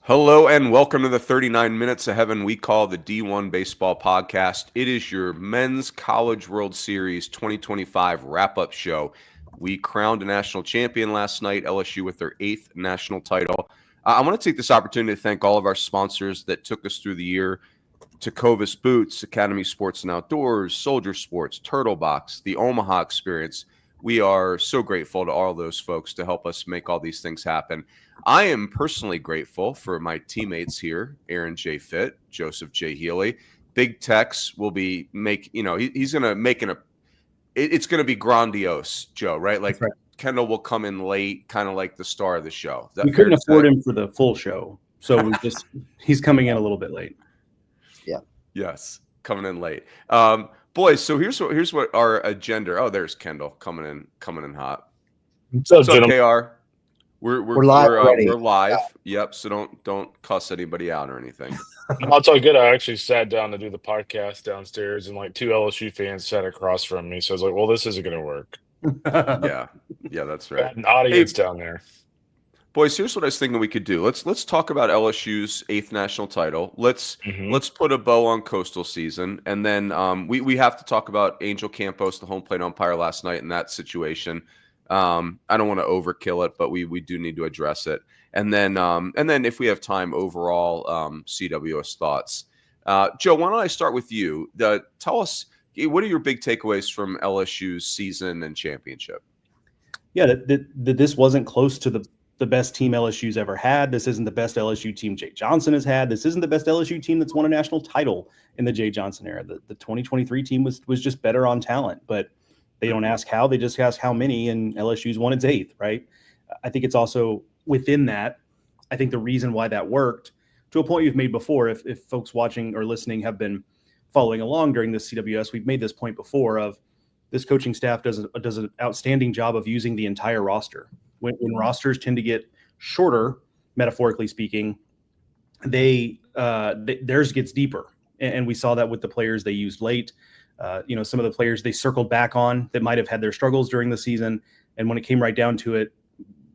Hello and welcome to the 39 Minutes of Heaven we call the D1Baseball Podcast. It is your Men's College World Series 2025 wrap-up show. We crowned a national champion last night, LSU with their 8th national title. I want to take this opportunity to thank all of our sponsors that took us through the year. Tecovas Boots, Academy Sports and Outdoors, Soldier Sports, Turtle Box, the Omaha Experience. We are so grateful to all those folks to help us make all these things happen. I am personally grateful for my teammates here, Aaron J. Fitt, Joseph J. Healy. Big Tex will be he's going to make it's going to be grandiose, Joe, right? Like right. Kendall will come in late, kind of like the star of the show. We couldn't afford him for the full show, so he's coming in a little bit late. Yeah. Yes, coming in late. Boys, so here's what our agenda. Oh, there's Kendall coming in hot. What's up, KR? We're live. We're live. Yeah. Yep. So don't cuss anybody out or anything. I'll tell you good. I actually sat down to do the podcast downstairs, and like 2 LSU fans sat across from me. So I was like, "Well, this isn't going to work." Yeah, that's right. An audience down there. Boys, here's what I was thinking we could do. Let's talk about LSU's 8th national title. Let's put a bow on Coastal season, and then we have to talk about Angel Campos, the home plate umpire last night in that situation. I don't want to overkill it, but we do need to address it. And then if we have time, overall CWS thoughts. Joe, why don't I start with you? Tell us, what are your big takeaways from LSU's season and championship? Yeah, that this wasn't close to the best team LSU's ever had. This isn't the best LSU team Jay Johnson has had. This isn't the best LSU team that's won a national title in the Jay Johnson era. The 2023 team was just better on talent, but they don't ask how, they just ask how many, and LSU's won its 8th, right? I think it's also within that, I think the reason why that worked, to a point you've made before, if folks watching or listening have been following along during this CWS, we've made this point before of this coaching staff does an outstanding job of using the entire roster. When rosters tend to get shorter, metaphorically speaking, theirs gets deeper. And we saw that with the players they used late. Some of the players they circled back on that might have had their struggles during the season. And when it came right down to it,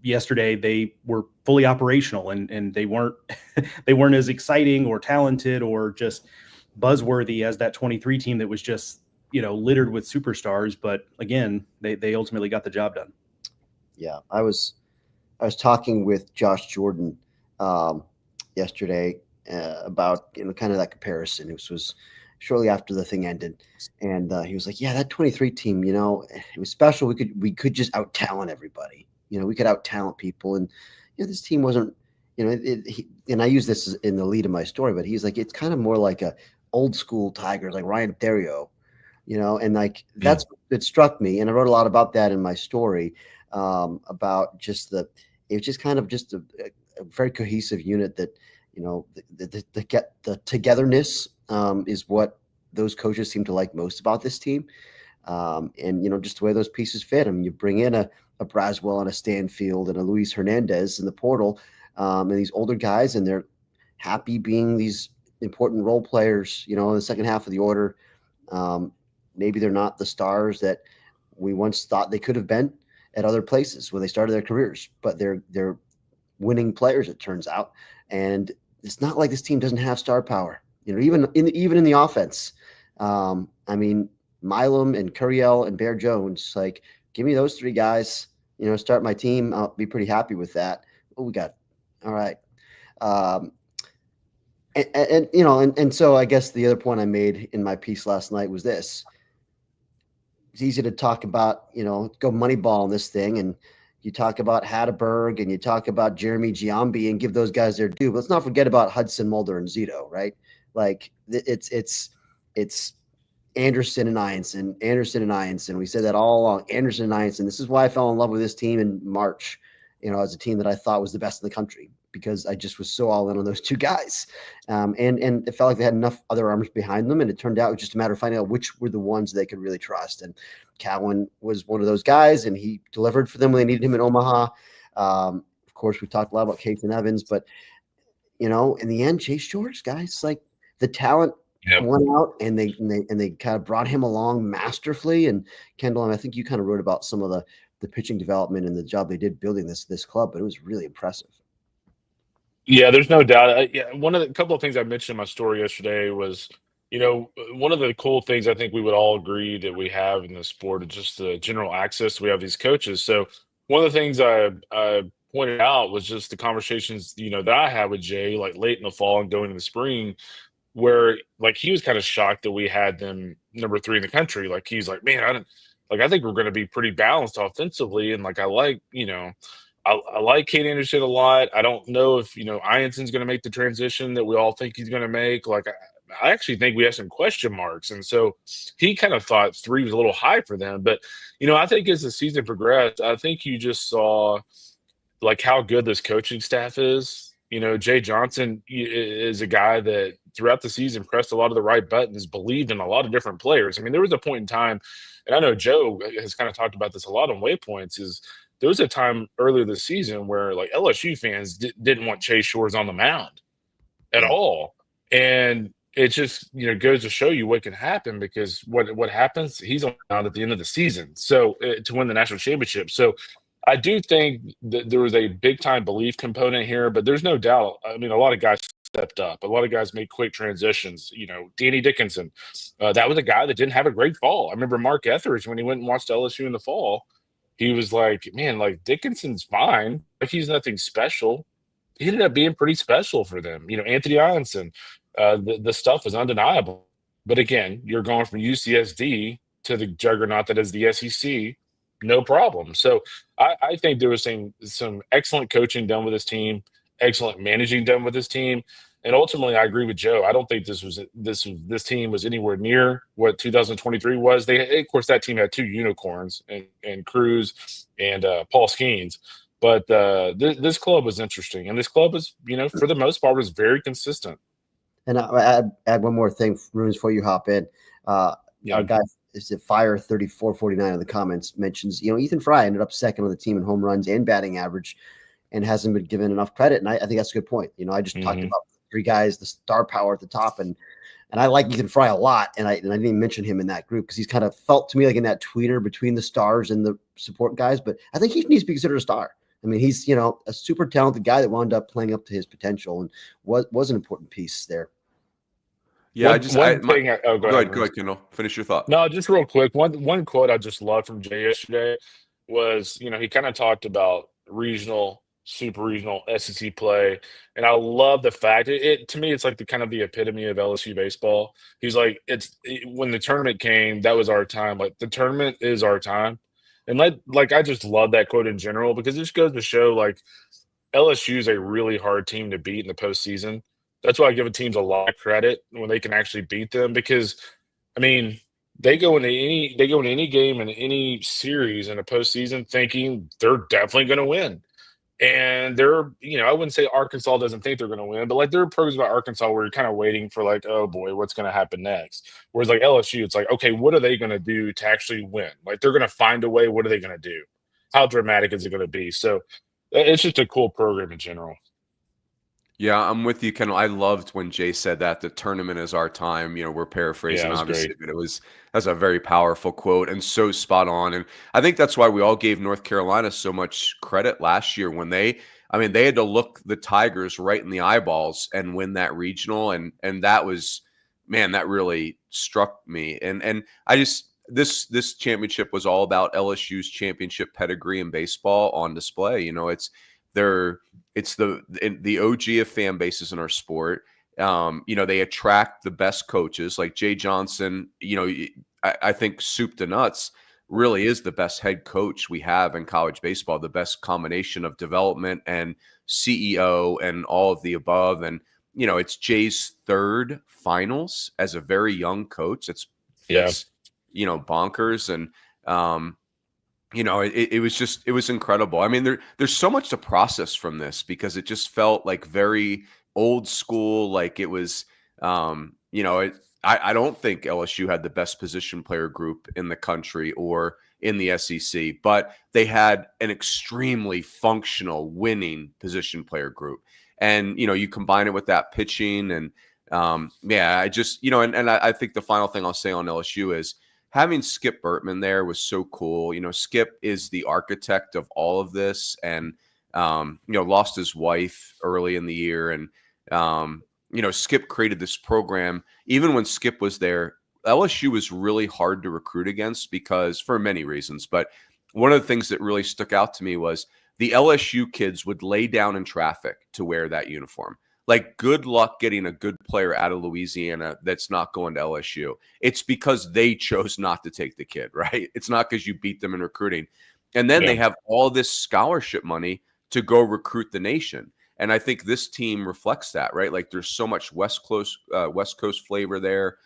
yesterday they were fully operational and they weren't as exciting or talented or just buzzworthy as that 23 team that was just, littered with superstars. But again, they ultimately got the job done. Yeah, I was talking with Josh Jordan yesterday about kind of that comparison. It was shortly after the thing ended, and he was like, "Yeah, that 23 team, it was special. We could just out talent everybody. We could out talent people, and this team wasn't. And I use this in the lead of my story, but he's like, it's kind of more like a old school Tigers, like Ryan Theriot, and like that's it struck me, and I wrote a lot about that in my story." About just it was just kind of just a very cohesive unit that, the togetherness is what those coaches seem to like most about this team. And, just the way those pieces fit. I mean, you bring in a Braswell and a Stanfield and a Luis Hernandez in the portal and these older guys, and they're happy being these important role players, in the second half of the order. Maybe they're not the stars that we once thought they could have been at other places where they started their careers, but they're winning players, it turns out. And it's not like this team doesn't have star power, even in the offense. I mean, Milam and Curiel and Bear Jones, like, give me those 3 guys, start my team. I'll be pretty happy with that. What we got? All right. And so I guess the other point I made in my piece last night was this. It's easy to talk about, go Moneyball in this thing, and you talk about Hatterberg and you talk about Jeremy Giambi and give those guys their due. But let's not forget about Hudson, Mulder, and Zito, right? Like it's Anderson and Ianson. We said that all along. Anderson and Ianson. This is why I fell in love with this team in March, as a team that I thought was the best in the country, because I just was so all in on those 2 guys. And it felt like they had enough other arms behind them. And it turned out it was just a matter of finding out which were the ones they could really trust. And Cowan was one of those guys, and he delivered for them when they needed him in Omaha. Of course, we talked a lot about Case and Evans, but, in the end, Chase George, guys, like the talent went out, and they kind of brought him along masterfully. And Kendall, I think you kind of wrote about some of the pitching development and the job they did building this club, but it was really impressive. Yeah, there's no doubt. Yeah, couple of things I mentioned in my story yesterday was, one of the cool things I think we would all agree that we have in the sport is just the general access we have these coaches. So one of the things I pointed out was just the conversations, that I had with Jay, like late in the fall and going in the spring, where like he was kind of shocked that we had them number 3 in the country. Like he's like, man, I think we're going to be pretty balanced offensively, and like I like Kate Anderson a lot. I don't know if Ianson's going to make the transition that we all think he's going to make. Like I actually think we have some question marks, and so he kind of thought 3 was a little high for them. But I think as the season progressed, I think you just saw like how good this coaching staff is. Jay Johnson is a guy that throughout the season pressed a lot of the right buttons, believed in a lot of different players. I mean, there was a point in time, and I know Joe has kind of talked about this a lot on Waypoints, is there was a time earlier this season where like LSU fans didn't want Chase Shores on the mound at all. And it just, goes to show you what can happen, because what happens, he's on the mound at the end of the season. So to win the national championship. So I do think that there was a big time belief component here, but there's no doubt. I mean, a lot of guys stepped up. A lot of guys made quick transitions. Danny Dickinson, that was a guy that didn't have a great fall. I remember Mark Etheridge, when he went and watched LSU in the fall, he was like, man, like Dickinson's fine. Like he's nothing special. He ended up being pretty special for them. Anthony Ianson, the stuff is undeniable. But again, you're going from UCSD to the juggernaut that is the SEC. No problem. So I think there was some excellent coaching done with this team, excellent managing done with this team, and ultimately I agree with Joe. I don't think this team was anywhere near what 2023 was. Of course, that team had 2 unicorns and Cruz and Paul Skeens, but this club was interesting, and this club was, for the most part, was very consistent. And I add one more thing, Runes, before you hop in. Our guy is it Fire 3449 in the comments mentions, Ethan Fry ended up second on the team in home runs and batting average, and hasn't been given enough credit. And I think that's a good point. I just talked about 3 guys, the star power at the top, and I like Ethan Fry a lot, and I didn't even mention him in that group because he's kind of felt to me like in that tweeter between the stars and the support guys. But I think he needs to be considered a star. I mean, he's a super talented guy that wound up playing up to his potential and was an important piece there. Yeah, go ahead, Kendall. Finish your thought. No, just real quick. One quote I just loved from Jay yesterday was, he kind of talked about regional, super regional, SEC play, and I love the fact to me it's like the kind of the epitome of LSU baseball. He's like, when the tournament came, that was our time. Like the tournament is our time, and I just love that quote in general, because it just goes to show like LSU is a really hard team to beat in the postseason. That's why I give teams a lot of credit when they can actually beat them, because, I mean, they go into any game in any series in a postseason thinking they're definitely going to win. And I wouldn't say Arkansas doesn't think they're going to win, but like there are programs about Arkansas where you're kind of waiting for like, oh boy, what's going to happen next? Whereas like LSU, it's like, okay, what are they going to do to actually win? Like they're going to find a way. What are they going to do? How dramatic is it going to be? So it's just a cool program in general. Yeah, I'm with you, Kendall. I loved when Jay said that the tournament is our time. We're paraphrasing, obviously, great. but that's a very powerful quote and so spot on. And I think that's why we all gave North Carolina so much credit last year when they had to look the Tigers right in the eyeballs and win that regional. And that was, man, that really struck me. And I just, this championship was all about LSU's championship pedigree in baseball on display. It's the OG of fan bases in our sport. They attract the best coaches like Jay Johnson. I think soup to nuts really is the best head coach we have in college baseball, the best combination of development and CEO and all of the above. And, it's Jay's 3rd finals as a very young coach. It's bonkers. And, it was incredible. I mean, there's so much to process from this because it just felt like very old school. Like it was, I don't think LSU had the best position player group in the country or in the SEC, but they had an extremely functional winning position player group. And, you combine it with that pitching and, I just, and I think the final thing I'll say on LSU is, having Skip Bertman there was so cool. Skip is the architect of all of this. And, lost his wife early in the year. And, Skip created this program. Even when Skip was there, LSU was really hard to recruit against because for many reasons. But one of the things that really stuck out to me was the LSU kids would lay down in traffic to wear that uniform. Like, good luck getting a good player out of Louisiana that's not going to LSU. It's because they chose not to take the kid, right? It's not because you beat them in recruiting. And then they have all this scholarship money to go recruit the nation. And I think this team reflects that, right? Like, there's so much West Coast flavor there.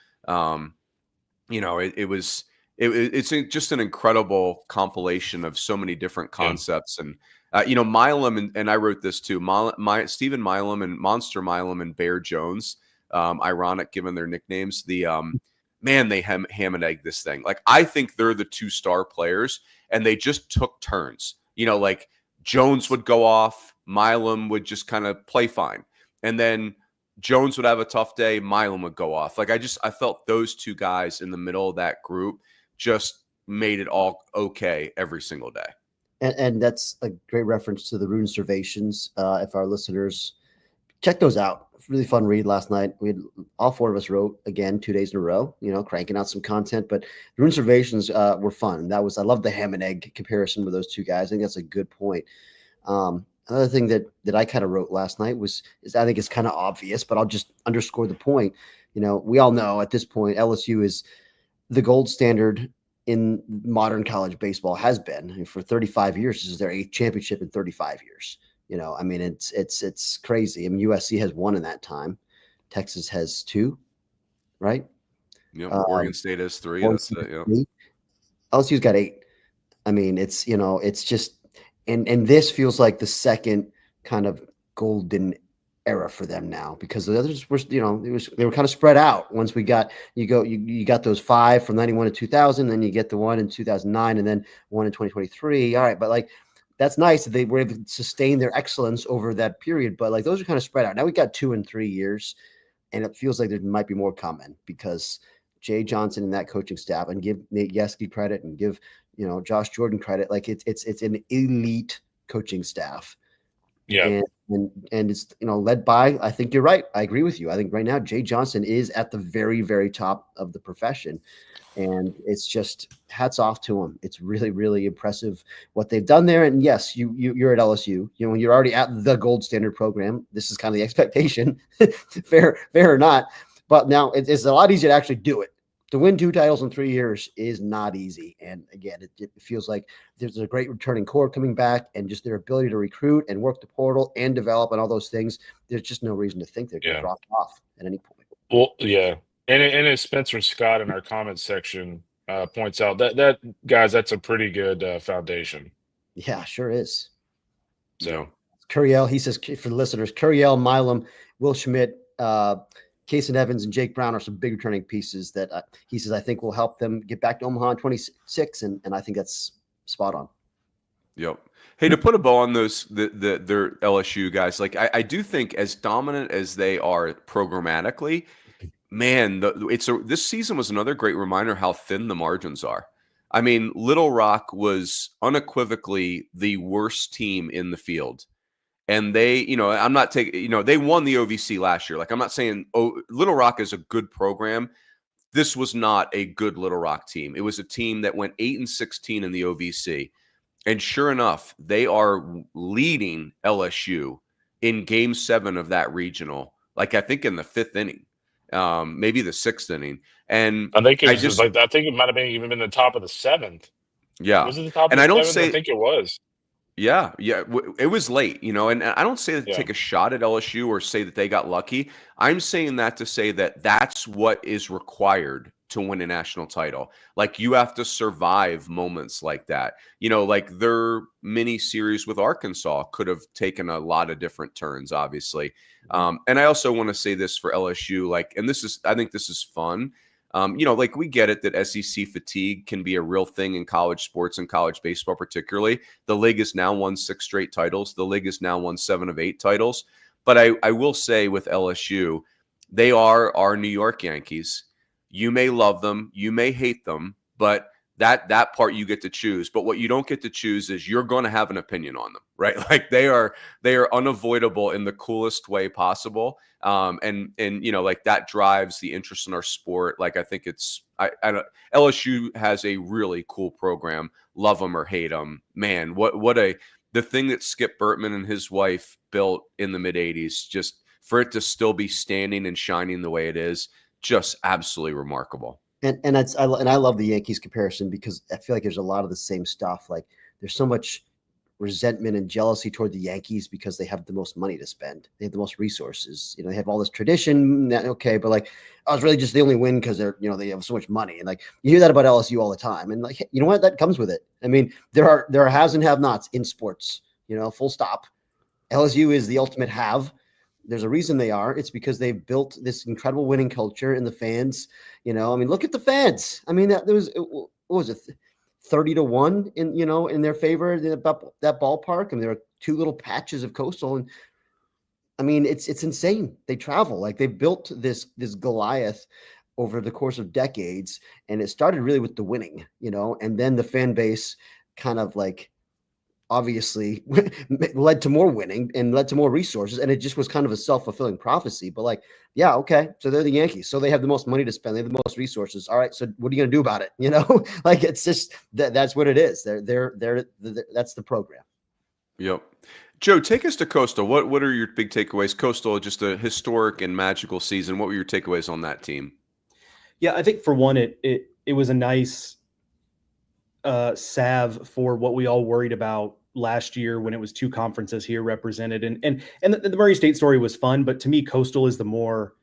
It's just an incredible compilation of so many different concepts. And Milam, and I wrote this too, Stephen Milam and Monster Milam and Bear Jones, ironic given their nicknames, they ham and egg this thing. Like, I think they're the 2-star players, and they just took turns. Like, Jones would go off, Milam would just kind of play fine, and then Jones would have a tough day, Milam would go off. Like, I felt those two guys in the middle of that group just made it all okay every single day. And that's a great reference to the Rune Servations. If our listeners check those out, really fun read last night. We had all 4 of us wrote again 2 days in a row, cranking out some content. But the Rune Servations were fun. I love the ham and egg comparison with those two guys. I think that's a good point. Another thing that I kind of wrote last night is I think it's kind of obvious, but I'll just underscore the point. We all know at this point LSU is the gold standard in modern college baseball, has been. I mean, for 35 years. This is their 8th championship in 35 years. It's crazy. I mean, USC has 1 in that time. Texas has 2, right? Yep. Oregon State has 3. That's it. Yep. LSU's got 8. I mean, it's just, and this feels like the second kind of golden era for them now, because the others were, they were kind of spread out. Once we got, you got those 5 from 91 to 2000, then you get the 1 in 2009, and then 1 in 2023. All right. But like, that's nice that they were able to sustain their excellence over that period. But like, those are kind of spread out. Now we got 2 and 3 years, and it feels like there might be more coming, because Jay Johnson and that coaching staff, and give Nate Yeske credit and give, Josh Jordan credit. Like, it's an elite coaching staff. Yeah. And it's, led by, I think you're right. I agree with you. I think right now Jay Johnson is at the very, very top of the profession. And it's just hats off to him. It's really, really impressive what they've done there. And yes, you're at LSU. When you're already at the gold standard program, this is kind of the expectation, fair or not. But now it's a lot easier to actually do it. To win 2 titles in 3 years is not easy. And again, it feels like there's a great returning core coming back, and just their ability to recruit and work the portal and develop and all those things. There's just no reason to think they're going to drop off at any point. Well, yeah. And as Spencer Scott in our comments section points out, that guys, that's a pretty good foundation. Yeah, sure is. So Curiel, he says, for the listeners, Curiel, Milam, Will Schmidt, Kason Evans, and Jake Brown are some big returning pieces that he says I think will help them get back to Omaha in 26, and I think that's spot on. Yep. Hey, to put a bow on those their LSU guys, like I do think, as dominant as they are programmatically, man, this season was another great reminder how thin the margins are. I mean, Little Rock was unequivocally the worst team in the field. And they, I'm not taking, they won the OVC last year. Like, I'm not saying, Little Rock is a good program. This was not a good Little Rock team. It was a team that went 8-16 in the OVC. And sure enough, they are leading LSU in Game 7 of that regional. Like, I think in the 5th inning, maybe the 6th inning. And I think I think it might have been even been the top of the 7th. Yeah. Was it the top and of the I don't 7th? say, I think it was. Yeah. It was late, and I don't say that to take a shot at LSU or say that they got lucky. I'm saying that to say that that's what is required to win a national title. Like, you have to survive moments like that. Like their mini series with Arkansas could have taken a lot of different turns, obviously. And I also want to say this for LSU, I think this is fun. Like, we get it that SEC fatigue can be a real thing in college sports and college baseball, particularly. The league has now won 6 straight titles. The league has now won 7 of 8 titles. But I will say with LSU, they are our New York Yankees. You may love them, you may hate them, but that part you get to choose. But what you don't get to choose is you're going to have an opinion on them, right? Like they are unavoidable in the coolest way possible. And like that drives the interest in our sport. Like I think LSU has a really cool program. Love them or hate them, man. The thing that Skip Bertman and his wife built in the mid '80s, just for it to still be standing and shining the way it is, just absolutely remarkable. And I love the Yankees comparison because I feel like there's a lot of the same stuff. Like there's so much resentment and jealousy toward the Yankees because they have the most money to spend. They have the most resources. They have all this tradition. Okay, but like, I was really just they only win because they have so much money. And like you hear that about LSU all the time. And like, you know what? That comes with it. I mean, there are haves and have-nots in sports. Full stop. LSU is the ultimate have. There's a reason they are. It's because they've built this incredible winning culture in the fans. Look at the fans. I mean, there was, what was it, 30-1 in their favor about that ballpark. And there are two little patches of Coastal. And I mean, it's insane. They travel. Like they built this Goliath over the course of decades. And it started really with the winning, and then the fan base kind of like, obviously led to more winning and led to more resources. And it just was kind of a self-fulfilling prophecy, but like, yeah, okay. So they're the Yankees. So they have the most money to spend. They have the most resources. All right. So what are you going to do about it? Like it's just, that's what it is. They're that's the program. Yep. Joe, take us to Coastal. What are your big takeaways? Coastal, just a historic and magical season. What were your takeaways on that team? Yeah, I think for one, it was a nice salve for what we all worried about last year when it was two conferences here represented. And the Murray State story was fun, but to me, Coastal is the more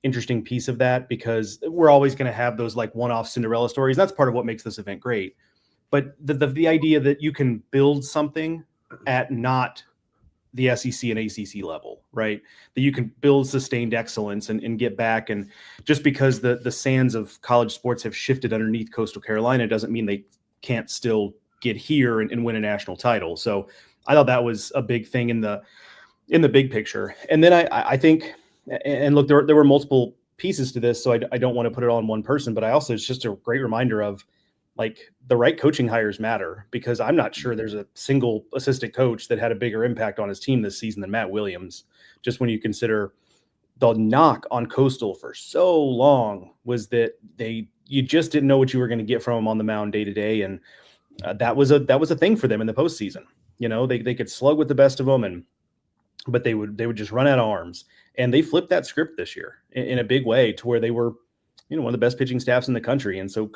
interesting piece of that because we're always going to have those like one-off Cinderella stories. That's part of what makes this event great. But the idea that you can build something at not the SEC and ACC level, right? That you can build sustained excellence and get back. And just because the sands of college sports have shifted underneath Coastal Carolina doesn't mean they can't still get here and win a national title. So I thought that was a big thing in the big picture. And then I think, and look, there were multiple pieces to this, so I don't want to put it all in one person, but it's just a great reminder of like the right coaching hires matter, because I'm not sure there's a single assistant coach that had a bigger impact on his team this season than Matt Williams. Just when you consider the knock on Coastal for so long was that you just didn't know what you were going to get from them on the mound day to day. And that was a thing for them in the postseason. They could slug with the best of them, but they would just run out of arms. And they flipped that script this year in a big way to where they were, one of the best pitching staffs in the country. And so,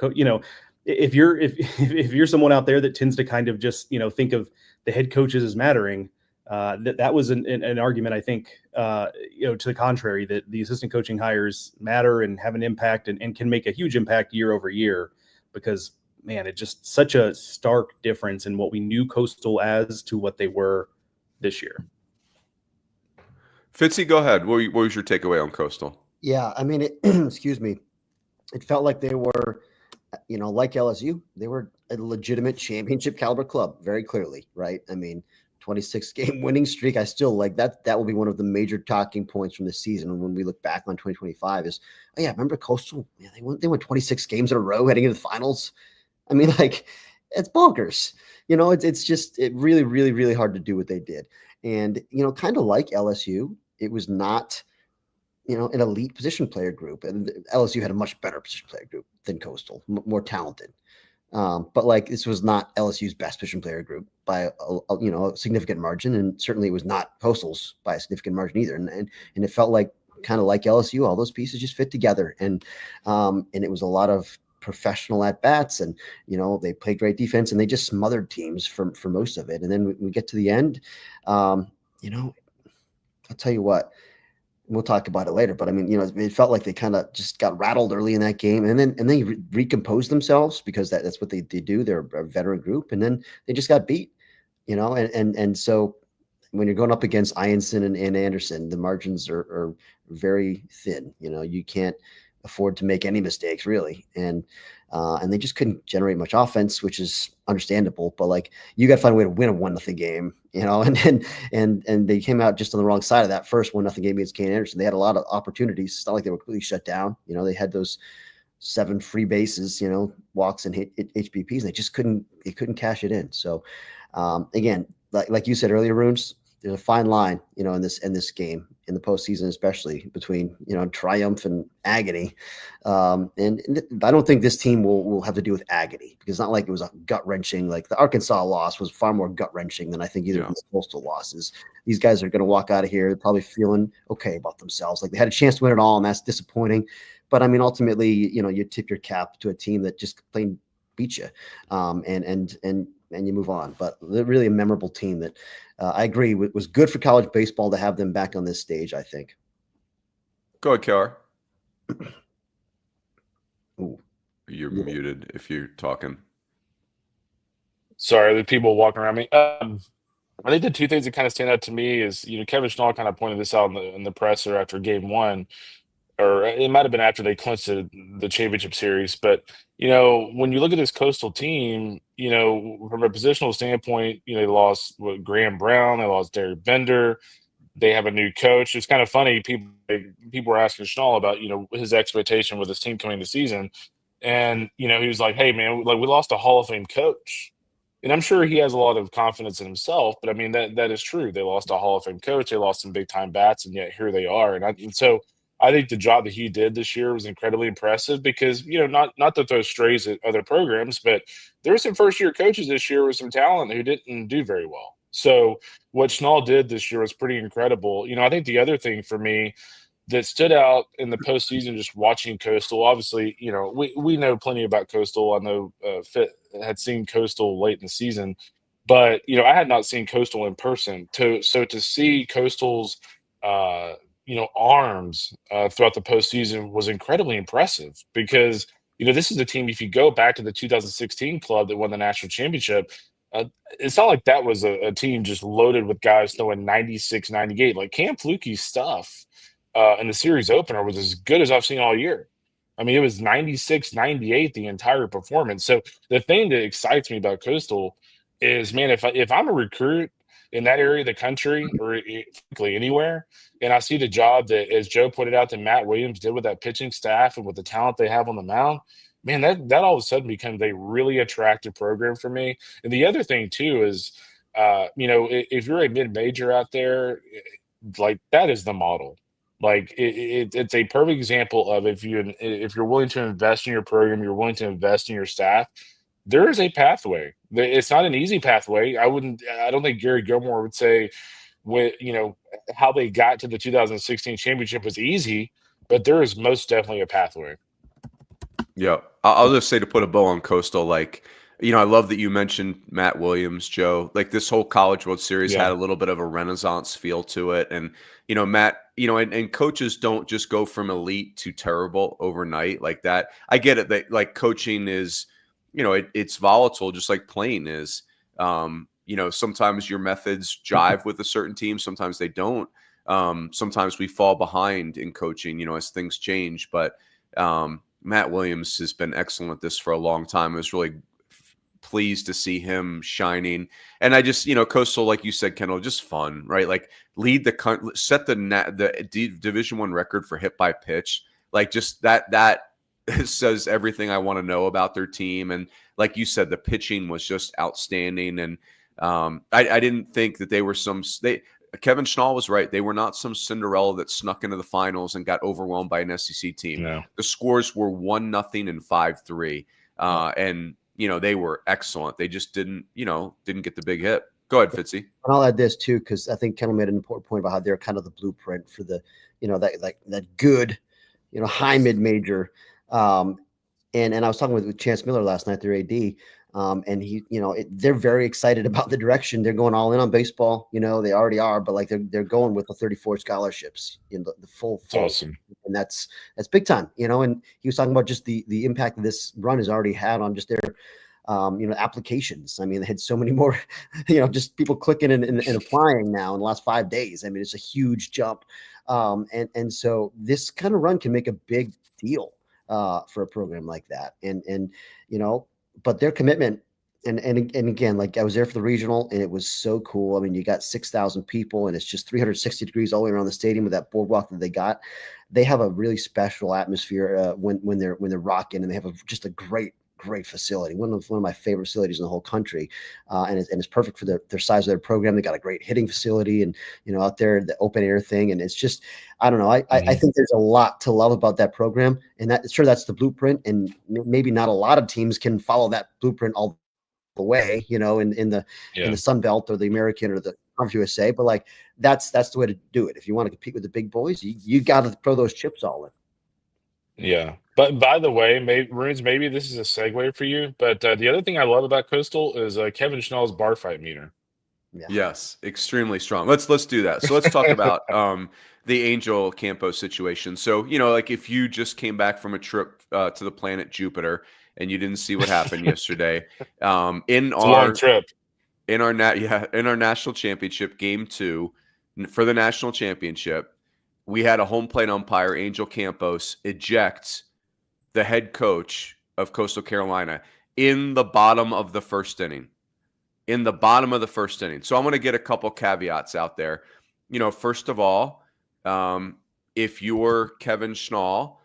if you're someone out there that tends to kind of just, think of the head coaches as mattering, that was an argument, I think, to the contrary, that the assistant coaching hires matter and have an impact and can make a huge impact year over year, because, man, it's just such a stark difference in what we knew Coastal as to what they were this year. Fitzy, go ahead. What was your takeaway on Coastal? Yeah, I mean, excuse me. It felt like they were, like LSU, they were a legitimate championship caliber club, very clearly, right? I mean, 26-game winning streak. I still like that. That will be one of the major talking points from this season when we look back on 2025 is, oh yeah, remember Coastal? Yeah, they won 26 games in a row heading into the finals. I mean, like, it's bonkers. It's just really, really, really hard to do what they did. And, kind of like LSU, it was not, an elite position player group. And LSU had a much better position player group than Coastal, more talented. But like, this was not LSU's best position player group by a significant margin. And certainly it was not Coastal's by a significant margin either. And it felt like kind of like LSU, all those pieces just fit together. And it was a lot of professional at bats, and they played great defense, and they just smothered teams for most of it. And then we get to the end, I'll tell you what, we'll talk about it later, but I mean, it felt like they kind of just got rattled early in that game, and then they recomposed themselves because that's what they do. They're a veteran group, and then they just got beat, and so when you're going up against Ianson and Anderson, the margins are very thin. You can't afford to make any mistakes really. And they just couldn't generate much offense, which is understandable, but like, you got to find a way to win a 1-0 game, and they came out just on the wrong side of that first 1-0 game against Kane Anderson. They had a lot of opportunities. It's not like they were completely shut down. They had those 7 free bases, walks and hit HBPs. They just couldn't cash it in. So again, like you said earlier, Runes, there's a fine line, in this game, in the postseason, especially between, triumph and agony. And I don't think this team will have to do with agony, because it's not like it was a gut wrenching, like the Arkansas loss was far more gut wrenching than I think either of these Coastal losses. These guys are going to walk out of here probably feeling okay about themselves. Like they had a chance to win it all, and that's disappointing. But I mean, ultimately, you tip your cap to a team that just plain beat you, and you move on. But really a memorable team that I agree was good for college baseball to have them back on this stage, I think. Go ahead, Kar. Ooh. You're muted if you're talking. Sorry, the people walking around me. I think the two things that kind of stand out to me is, Kevin Schnall kind of pointed this out in the presser after game one, or it might have been after they clinched the championship series. But, when you look at this Coastal team, from a positional standpoint, they lost Graham Brown, they lost Derek Bender, they have a new coach. It's kind of funny. People were asking Schnall about, his expectation with his team coming this season. And, he was like, hey, man, we lost a Hall of Fame coach. And I'm sure he has a lot of confidence in himself, but I mean, that is true. They lost a Hall of Fame coach. They lost some big time bats, and yet here they are. And so I think the job that he did this year was incredibly impressive because, not to throw strays at other programs, but there were some first year coaches this year with some talent who didn't do very well. So what Schnall did this year was pretty incredible. I think the other thing for me that stood out in the postseason, just watching Coastal, obviously, we know plenty about Coastal. I know Fitt had seen Coastal late in the season, but, I had not seen Coastal in person. So to see Coastal's, arms throughout the postseason was incredibly impressive because, this is a team, if you go back to the 2016 club that won the national championship, it's not like that was a team just loaded with guys throwing 96, 98. Like Cam Fluke's stuff in the series opener was as good as I've seen all year. I mean, it was 96, 98 the entire performance. So the thing that excites me about Coastal is, man, if I'm a recruit in that area of the country or frankly anywhere, and I see the job that, as Joe pointed out, that Matt Williams did with that pitching staff and with the talent they have on the mound, man, that all of a sudden becomes a really attractive program for me. And the other thing too is, if you're a mid-major out there, like that is the model. Like it's a perfect example of if you're willing to invest in your program, you're willing to invest in your staff, there is a pathway. It's not an easy pathway. I don't think Gary Gilmore would say how they got to the 2016 championship was easy, but there is most definitely a pathway. Yeah. I'll just say, to put a bow on Coastal, I love that you mentioned Matt Williams, Joe. Like this whole College World Series had a little bit of a Renaissance feel to it. And, Matt, and coaches don't just go from elite to terrible overnight like that. I get it that like coaching is, it's volatile, just like playing is. Sometimes your methods jive with a certain team. Sometimes they don't. Sometimes we fall behind in coaching, as things change. But Matt Williams has been excellent at this for a long time. I was really pleased to see him shining. And I just, Coastal, like you said, Kendall, just fun, right? Like lead the set the Division I record for hit by pitch. Like just that says everything I want to know about their team. And like you said, the pitching was just outstanding. And I didn't think that they were Kevin Schnall was right. They were not some Cinderella that snuck into the finals and got overwhelmed by an SEC team. No. The scores were 1-0 and 5-3. And, they were excellent. They just didn't get the big hit. Go ahead, Fitzy. And I'll add this too, because I think Kendall made an important point about how they're kind of the blueprint for the, that good, high mid-major. And I was talking with Chance Miller last night, their AD, and he, they're very excited about the direction. They're going all in on baseball. They already are, but like they're going with the 34 scholarships in the full. Awesome. And that's big time, and he was talking about just the impact that this run has already had on just their, applications. I mean, they had so many more, just people clicking and applying now in the last 5 days. I mean, it's a huge jump. And so this kind of run can make a big deal for a program like that. And but their commitment And again, like I was there for the regional, and it was so cool. I mean, you got 6,000 people, and it's just 360 degrees all the way around the stadium with that boardwalk that they got. They have a really special atmosphere when they're rocking, and they have just a great facility, one of my favorite facilities in the whole country, and it's perfect for their size of their program. They got a great hitting facility, and out there the open air thing, and it's just, I don't know. I think there's a lot to love about that program, and that's the blueprint, and maybe not a lot of teams can follow that blueprint all the way, in the Sun Belt or the American or the Conference USA, but like that's the way to do it. If you want to compete with the big boys, you got to throw those chips all in. Yeah. But by the way, Runes, maybe this is a segue for you, but the other thing I love about Coastal is Kevin Schnall's bar fight meter. Yeah. Yes, extremely strong. Let's do that. So let's talk about the Angel Campos situation. So, like if you just came back from a trip to the planet Jupiter and you didn't see what happened yesterday, in our national championship game 2 for the national championship, we had a home plate umpire, Angel Campos, eject the head coach of Coastal Carolina in the bottom of the first inning. So I'm going to get a couple caveats out there. First of all, if you're Kevin Schnall,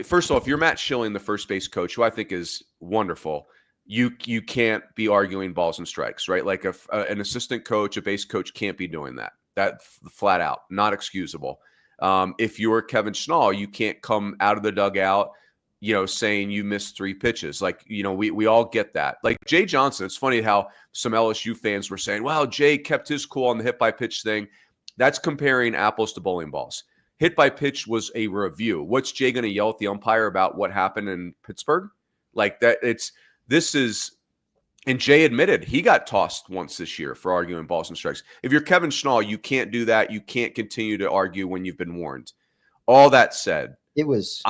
first of all, if you're Matt Schilling, the first base coach, who I think is wonderful, you can't be arguing balls and strikes, right? Like an assistant coach, a base coach can't be doing that. That flat out, not excusable. If you're Kevin Schnall, you can't come out of the dugout, saying you missed 3 pitches. Like, we all get that. Like Jay Johnson, it's funny how some LSU fans were saying, well, Jay kept his cool on the hit by pitch thing. That's comparing apples to bowling balls. Hit by pitch was a review. What's Jay going to yell at the umpire about what happened in Pittsburgh? Like that, and Jay admitted he got tossed once this year for arguing balls and strikes. If you're Kevin Schnall, you can't do that. You can't continue to argue when you've been warned. All that said, it was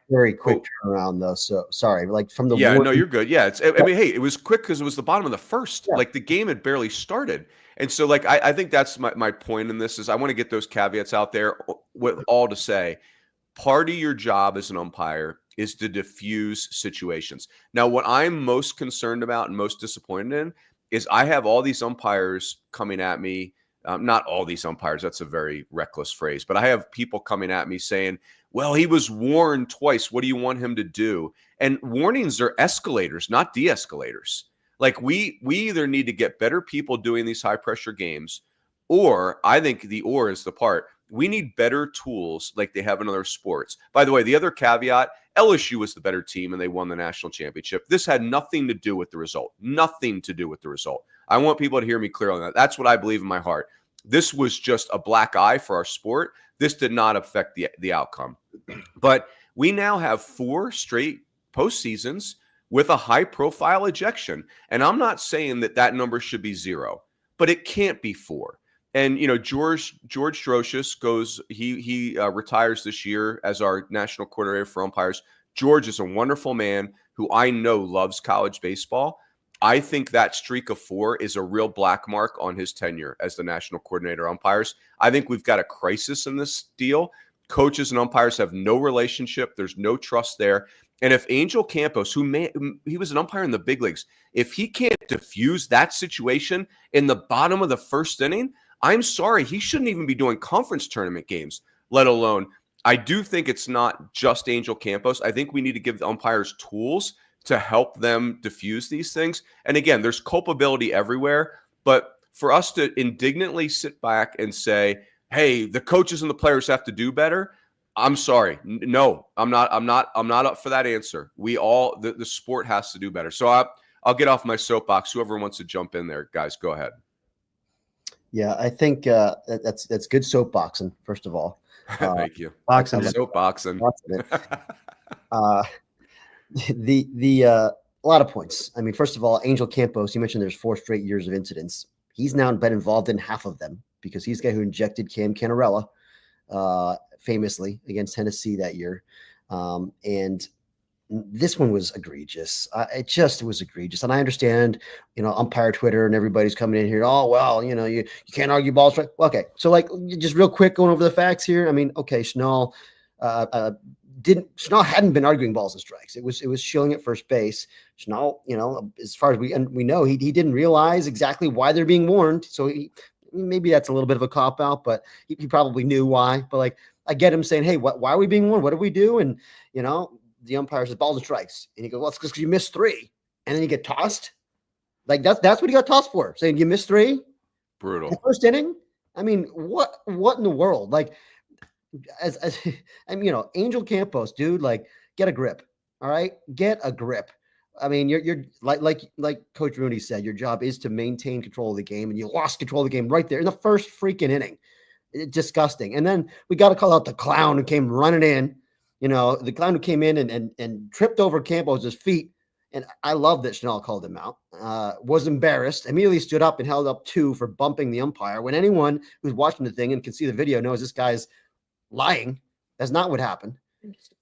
very quick turnaround, though. So sorry, like from the no, you're good. Yeah, hey, it was quick because it was the bottom of the first. Yeah. Like the game had barely started, and so like I think that's my point in this is I want to get those caveats out there. With all to say, part of your job as an umpire is to diffuse situations. Now, what I'm most concerned about and most disappointed in is I have all these umpires coming at me. Not all these umpires. That's a very reckless phrase, but I have people coming at me saying, well, he was warned twice. What do you want him to do? And warnings are escalators, not de-escalators. Like we either need to get better people doing these high pressure games, or I think the or is the part. We need better tools like they have in other sports. By the way, the other caveat, LSU was the better team and they won the national championship. This had nothing to do with the result. Nothing to do with the result. I want people to hear me clear on that. That's what I believe in my heart. This was just a black eye for our sport. This did not affect the outcome. But we now have 4 straight postseasons with a high-profile ejection. And I'm not saying that number should be 0, but it can't be 4. And, George Strocius goes, he retires this year as our national coordinator for umpires. George is a wonderful man who I know loves college baseball. I think that streak of 4 is a real black mark on his tenure as the national coordinator umpires. I think we've got a crisis in this deal. Coaches and umpires have no relationship. There's no trust there. And if Angel Campos, he was an umpire in the big leagues, if he can't diffuse that situation in the bottom of the first inning, I'm sorry, he shouldn't even be doing conference tournament games, let alone. I do think it's not just Angel Campos. I think we need to give the umpires tools to help them diffuse these things. And again, there's culpability everywhere, but for us to indignantly sit back and say, hey, the coaches and the players have to do better. I'm sorry. No, I'm not up for that answer. The sport has to do better. So I'll get off my soapbox. Whoever wants to jump in there, guys, go ahead. Yeah, I think that's good soapboxing, first of all. Thank you. Soapboxing. A lot of points. I mean, first of all, Angel Campos, you mentioned there's 4 straight years of incidents. He's now been involved in half of them because he's the guy who injected Cam Canarella famously against Tennessee that year. And this one was egregious. It just was egregious. And I understand, umpire Twitter and everybody's coming in here. Oh, well, you can't argue ball strike. Well, okay. So just real quick going over the facts here. I mean, okay, Schnall, Schnall hadn't been arguing balls and strikes. It was shilling at first base. Schnall, as far as we know, he didn't realize exactly why they're being warned. So maybe that's a little bit of a cop out, but he probably knew why. But like, I get him saying, "Hey, why are we being warned? What did we do?" And the umpire says balls and strikes, and he goes, "Well, it's because you missed 3," and then you get tossed. Like that's what he got tossed for, saying you missed 3. Brutal. The first inning. I mean, what in the world? Like, as Angel Campos, dude, like, get a grip. All right, get a grip. I mean, you're like Coach Rooney said, your job is to maintain control of the game, and you lost control of the game right there in the first freaking inning. Disgusting. And then we got to call out the clown who came running in. The clown who came in and tripped over Campos' feet. And I love that Schnall called him out. Was embarrassed, immediately stood up and held up 2 for bumping the umpire. When anyone who's watching the thing and can see the video knows this guy's lying. That's not what happened.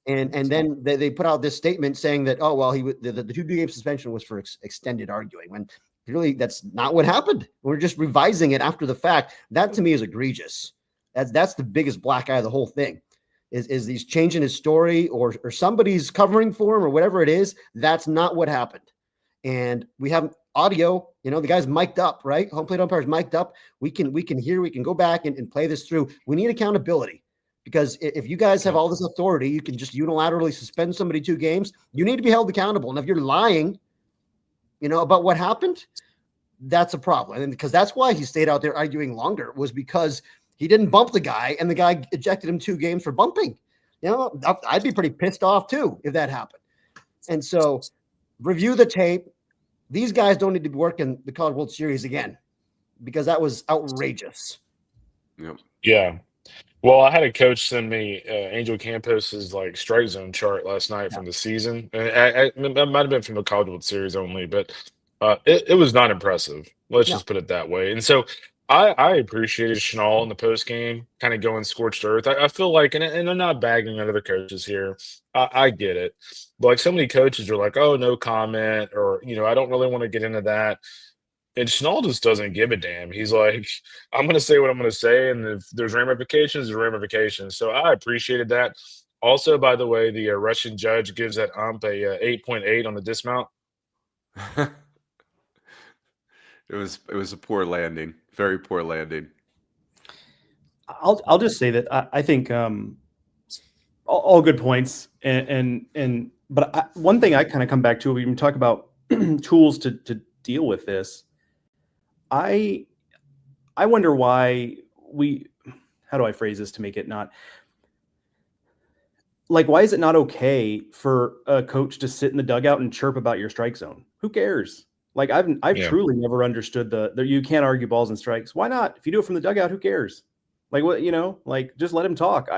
And then they put out this statement saying that, oh, well, the 2-game suspension was for extended arguing, when really that's not what happened. We're just revising it after the fact. That to me is egregious. That's the biggest black eye of the whole thing. Is he's changing his story or somebody's covering for him or whatever it is. That's not what happened. And we have audio, the guy's mic'd up, right? Home plate umpire's mic'd up. We can hear, we can go back and play this through. We need accountability, because if you guys have all this authority, you can just unilaterally suspend somebody 2 games. You need to be held accountable. And if you're lying, about what happened, that's a problem. And because that's why he stayed out there arguing longer, was because he didn't bump the guy, and the guy ejected him 2 games for bumping. I'd be pretty pissed off too if that happened. And so, review the tape. These guys don't need to be working the College World Series again, because that was outrageous. Yep. Yeah. Well, I had a coach send me Angel Campos's like strike zone chart last night from the season. And it might have been from the College World Series only, but it was not impressive. Let's just put it that way. And so I appreciated Schnall in the post game, kind of going scorched earth. I feel like, and I'm not bagging on other coaches here. I get it. But like, so many coaches are like, oh, no comment, or, I don't really want to get into that. And Schnall just doesn't give a damn. He's like, I'm going to say what I'm going to say, and if there's ramifications, there's ramifications. So I appreciated that. Also, by the way, the Russian judge gives that ump a 8.8 on the dismount. It was a poor landing, very poor landing. I'll just say that I think all good points, but one thing I kind of come back to, we talk about tools to deal with this. I wonder why how do I phrase this to make it not like, why is it not okay for a coach to sit in the dugout and chirp about your strike zone? Who cares? Like, I've truly never understood the you can't argue balls and strikes. Why not? If you do it from the dugout, who cares? Like, what, like, just let him talk.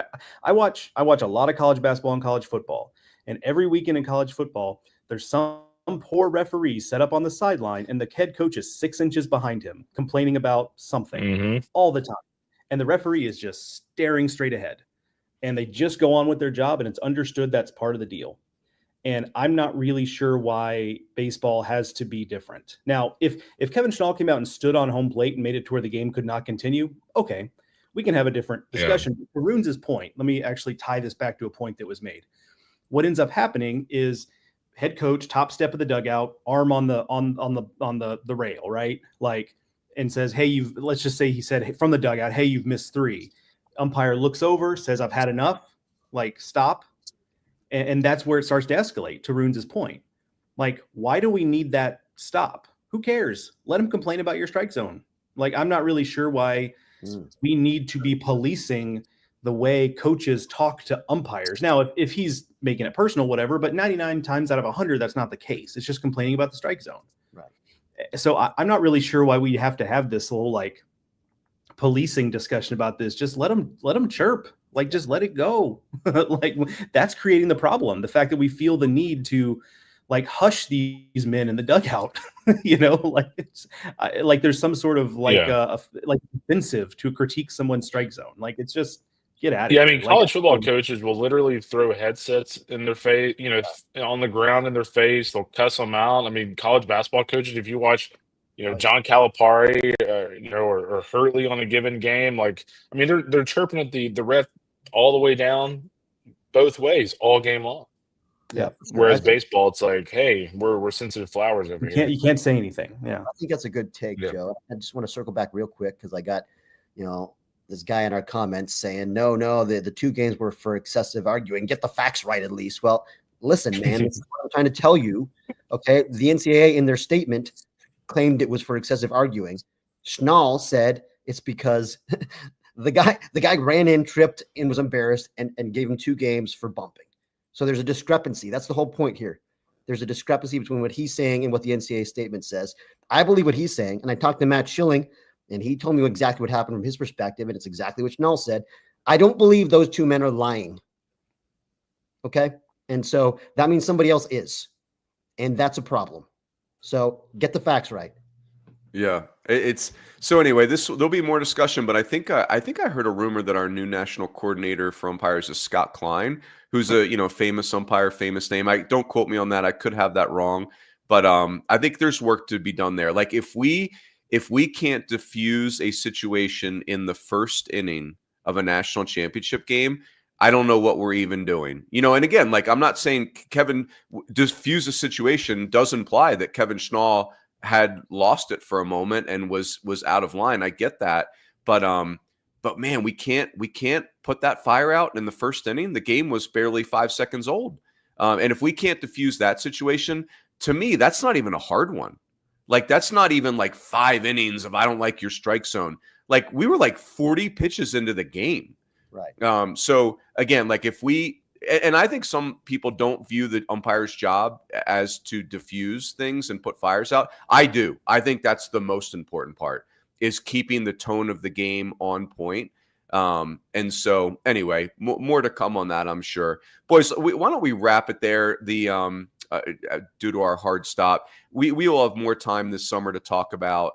I watch a lot of college basketball and college football, and every weekend in college football, there's some poor referee set up on the sideline, and the head coach is 6 inches behind him, complaining about something all the time. And the referee is just staring straight ahead, and they just go on with their job, and it's understood that's part of the deal. And I'm not really sure why baseball has to be different. Now, if Kevin Schnall came out and stood on home plate and made it to where the game could not continue, okay, we can have a different discussion. Yeah. For Runes' point, let me actually tie this back to a point that was made. What ends up happening is head coach, top step of the dugout, arm on the rail, right? Like, and says, hey, let's just say he said from the dugout, hey, you've missed 3. Umpire looks over, says, I've had enough, like, stop. And that's where it starts to escalate, to Runes' point. Like, why do we need that stop? Who cares? Let him complain about your strike zone. Like, I'm not really sure why we need to be policing the way coaches talk to umpires. Now, if he's making it personal, whatever, but 99 times out of 100, that's not the case. It's just complaining about the strike zone. Right. So I'm not really sure why we have to have this little, like, policing discussion about this. Just let him chirp. Like, just let it go. Like, that's creating the problem. The fact that we feel the need to, like, hush these men in the dugout, like it's like there's some sort of like offensive to critique someone's strike zone. Like, it's just get out of here. I mean, college football coaches will literally throw headsets in their face, on the ground in their face. They'll cuss them out. I mean, college basketball coaches, if you watch, John Calipari, or Healy on a given game, like, I mean, they're chirping at the ref all the way down both ways all game long. Yeah. Whereas baseball, it's like, hey, we're sensitive flowers over here. You can't say anything. Yeah. I think that's a good take, Yeah. Joe. I just want to circle back real quick because I got, this guy in our comments saying, no, the 2 games were for excessive arguing. Get the facts right at least. Well, listen, man, this is what I'm trying to tell you. Okay. The NCAA in their statement claimed it was for excessive arguing. Schnall said it's because the guy ran in, tripped, and was embarrassed and gave him 2 games for bumping. So there's a discrepancy. That's the whole point here. There's a discrepancy between what he's saying and what the NCAA statement says. I believe what he's saying, and I talked to Matt Schilling, and he told me exactly what happened from his perspective, and it's exactly what Schnall said. I don't believe those 2 men are lying. Okay? And so that means somebody else is, and that's a problem. So get the facts right. Yeah, it's so anyway. There'll be more discussion, but I think I heard a rumor that our new national coordinator for umpires is Scott Klein, who's a famous umpire, famous name. I don't quote me on that. I could have that wrong, but I think there's work to be done there. Like if we can't diffuse a situation in the first inning of a national championship game, I don't know what we're even doing. And again, like I'm not saying Kevin diffuse a situation does imply that Kevin Schnall had lost it for a moment and was out of line. I get that, but man, we can't put that fire out in the first inning. The game was barely 5 seconds old, and if we can't diffuse that situation, to me, that's not even a hard one. Like that's not even like 5 innings of I don't like your strike zone. Like we were like 40 pitches into the game, right? So again, like if we. And I think some people don't view the umpire's job as to diffuse things and put fires out. I do. I think that's the most important part is keeping the tone of the game on point. And so anyway, more to come on that, I'm sure. Boys, why don't we wrap it there? Due to our hard stop, we will have more time this summer to talk about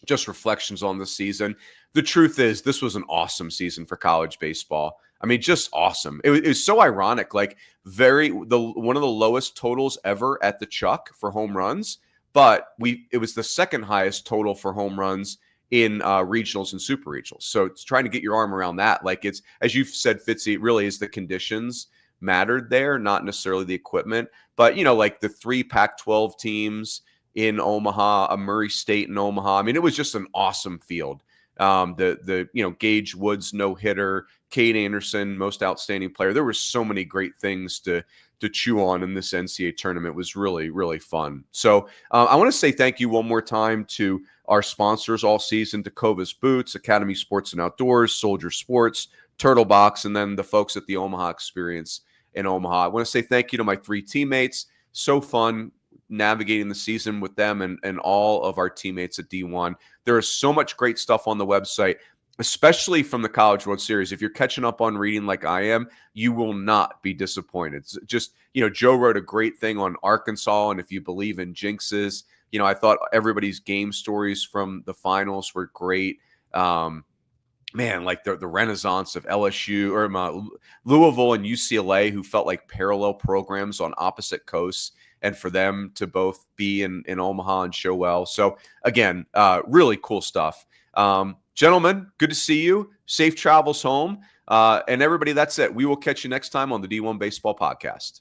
just reflections on the season. The truth is this was an awesome season for college baseball. I mean, just awesome. It was so ironic, like one of the lowest totals ever at the Chuck for home runs, but it was the second highest total for home runs in regionals and super regionals. So it's trying to get your arm around that. Like it's, as you've said, Fitzy, it really is the conditions mattered there, not necessarily the equipment, but like the 3 Pac-12 teams in Omaha, a Murray State in Omaha. I mean, it was just an awesome field. Gage Woods no-hitter, Cade Anderson, most outstanding player. There were so many great things to chew on in this NCAA tournament. It was really, really fun. So I want to say thank you one more time to our sponsors all season, Tecovas Boots, Academy Sports and Outdoors, Soldier Sports, Turtle Box, and then the folks at the Omaha Experience in Omaha. I want to say thank you to my 3 teammates. So fun navigating the season with them and all of our teammates at D1. There is so much great stuff on the website, especially from the College World Series. If you're catching up on reading like I am, you will not be disappointed. It's just, Joe wrote a great thing on Arkansas, and if you believe in jinxes, I thought everybody's game stories from the finals were great. Man, like the renaissance of LSU or Louisville and UCLA, who felt like parallel programs on opposite coasts, and for them to both be in Omaha and show well. So again, really cool stuff. Gentlemen, good to see you. Safe travels home. And everybody, that's it. We will catch you next time on the D1 Baseball Podcast.